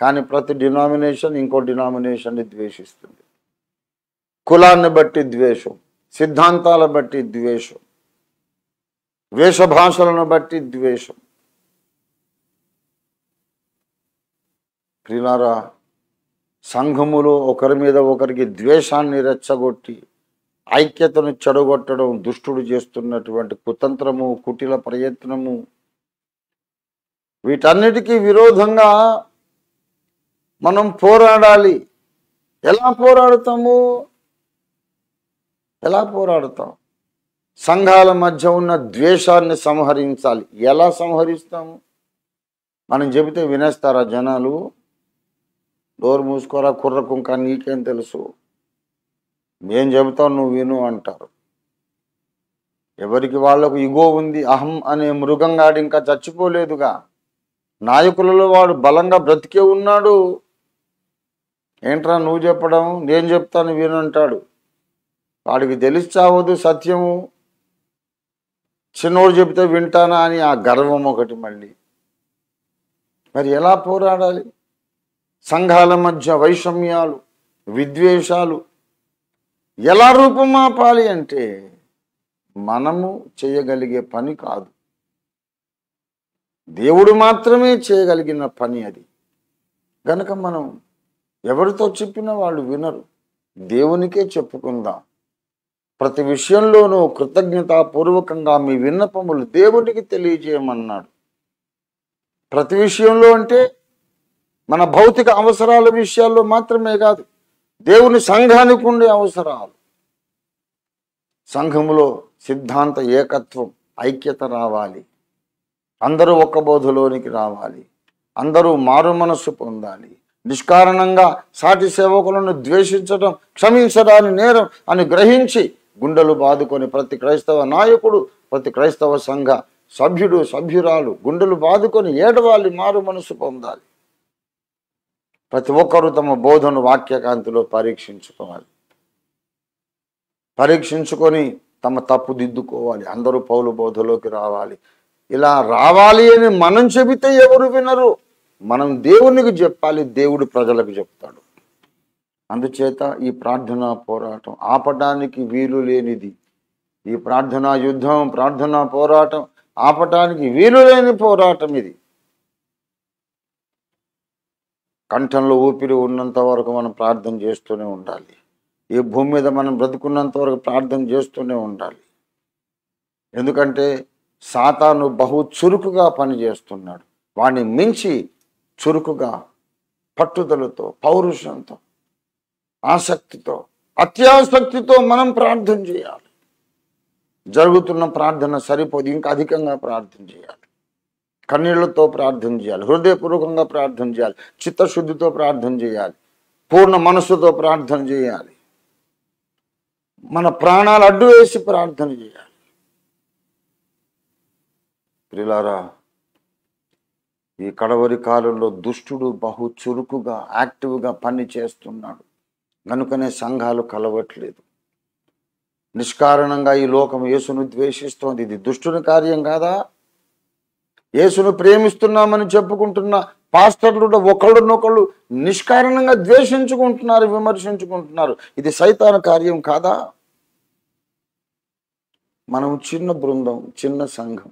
కానీ ప్రతి డినామినేషన్ ఇంకో డినామినేషన్ని ద్వేషిస్తుంది. కులాన్ని బట్టి ద్వేషం, సిద్ధాంతాల బట్టి ద్వేషం, వేషభాషలను బట్టి ద్వేషం. ప్రియులారా, సంఘములో ఒకరి మీద ఒకరికి ద్వేషాన్ని రెచ్చగొట్టి ఐక్యతను చెడగొట్టడం దుష్టుడు చేస్తున్నటువంటి కుతంత్రము, కుటిల ప్రయత్నము. వీటన్నిటికీ విరోధంగా మనం పోరాడాలి. ఎలా పోరాడుతాము? ఎలా పోరాడుతాం? సంఘాల మధ్య ఉన్న ద్వేషాన్ని సంహరించాలి. ఎలా సంహరిస్తాము? మనం చెబితే వినేస్తారా జనాలు? డోర్ మూసుకోరా కుర్ర కుంక, నీకేం తెలుసు, నేను చెబుతాను నువ్వు విను అంటారు. ఎవరికి వాళ్లకు ఇగో ఉంది. అహం అనే మృగంగాడు ఇంకా చచ్చిపోలేదుగా. నాయకులలో వాడు బలంగా బ్రతికే ఉన్నాడు. ఏంట్రా నువ్వు చెప్పడం, నేను చెప్తాను విను అంటాడు. వాడికి తెలిసి చావదు సత్యము. చిన్నోడు చెబితే వింటానా అని ఆ గర్వం ఒకటి. మళ్ళీ మరి ఎలా పోరాడాలి? సంఘాల మధ్య వైషమ్యాలు, విద్వేషాలు ఎలా రూపుమాపాలి అంటే మనము చేయగలిగే పని కాదు, దేవుడు మాత్రమే చేయగలిగిన పని అది. గనక మనం ఎవరితో చెప్పినా వాళ్ళు వినరు. దేవునికే చెప్పుకుందాం. ప్రతి విషయంలోనూ కృతజ్ఞతాపూర్వకంగా మీ విన్నపములు దేవునికి తెలియజేయమన్నాడు. ప్రతి విషయంలో అంటే మన భౌతిక అవసరాల విషయాల్లో మాత్రమే కాదు, దేవుని సంఘానికి ఉండే అవసరాలు. సంఘములో సిద్ధాంత ఏకత్వం, ఐక్యత రావాలి. అందరూ ఒక్క బోధలోనికి రావాలి. అందరూ మారు మనస్సు పొందాలి. నిష్కారణంగా సాటి సేవకులను ద్వేషించడం క్షమించడాన్ని నేరం అని గ్రహించి గుండెలు బాదుకొని ప్రతి క్రైస్తవ నాయకుడు, ప్రతి క్రైస్తవ సంఘ సభ్యుడు, సభ్యురాలు గుండెలు బాదుకొని ఏడవాలి, మారు మనస్సు పొందాలి. ప్రతి ఒక్కరూ తమ బోధను వాక్యకాంతిలో పరీక్షించుకోవాలి. పరీక్షించుకొని తమ తప్పు దిద్దుకోవాలి. అందరూ పౌలు బోధలోకి రావాలి. ఇలా రావాలి అని మనం చెబితే ఎవరు వినరు. మనం దేవునికి చెప్పాలి, దేవుడు ప్రజలకు చెప్తాడు. అందుచేత ఈ ప్రార్థనా పోరాటం ఆపటానికి వీలు లేనిది. ఈ ప్రార్థనా యుద్ధం, ప్రార్థనా పోరాటం ఆపటానికి వీలు లేని పోరాటం ఇది. కంఠంలో ఊపిరి ఉన్నంత వరకు మనం ప్రార్థన చేస్తూనే ఉండాలి. ఈ భూమి మీద మనం బ్రతుకున్నంత వరకు ప్రార్థన చేస్తూనే ఉండాలి. ఎందుకంటే సాతాను బహు చురుకుగా పనిచేస్తున్నాడు. వాడిని మించి చురుకుగా, పట్టుదలతో, పౌరుషంతో, ఆసక్తితో, అత్యాసక్తితో మనం ప్రార్థన చేయాలి. జరుగుతున్న ప్రార్థన సరిపోదు, ఇంకా అధికంగా ప్రార్థన చేయాలి. కన్నీళ్లతో ప్రార్థన చేయాలి, హృదయపూర్వకంగా ప్రార్థన చేయాలి, చిత్తశుద్ధితో ప్రార్థన చేయాలి, పూర్ణ మనస్సుతో ప్రార్థన చేయాలి. మన ప్రాణాలు అడ్డు వేసి ప్రార్థన చేయాలి. ప్రియులారా, ఈ కడవరి కాలంలో దుష్టుడు బహు చురుకుగా, యాక్టివ్గా పని చేస్తున్నాడు. కనుకనే సంఘాలు కలవట్లేదు. నిష్కారణంగా ఈ లోకం యేసును ద్వేషిస్తోంది. ఇది దుష్టుని కార్యం కాదా? యేసును ప్రేమిస్తున్నామని చెప్పుకుంటున్న పాస్టర్లు ఒకళ్ళనొకళ్ళు నిష్కారణంగా ద్వేషించుకుంటున్నారు, విమర్శించుకుంటున్నారు. ఇది సైతాను కార్యం కాదా? మనం చిన్న బృందం, చిన్న సంఘం.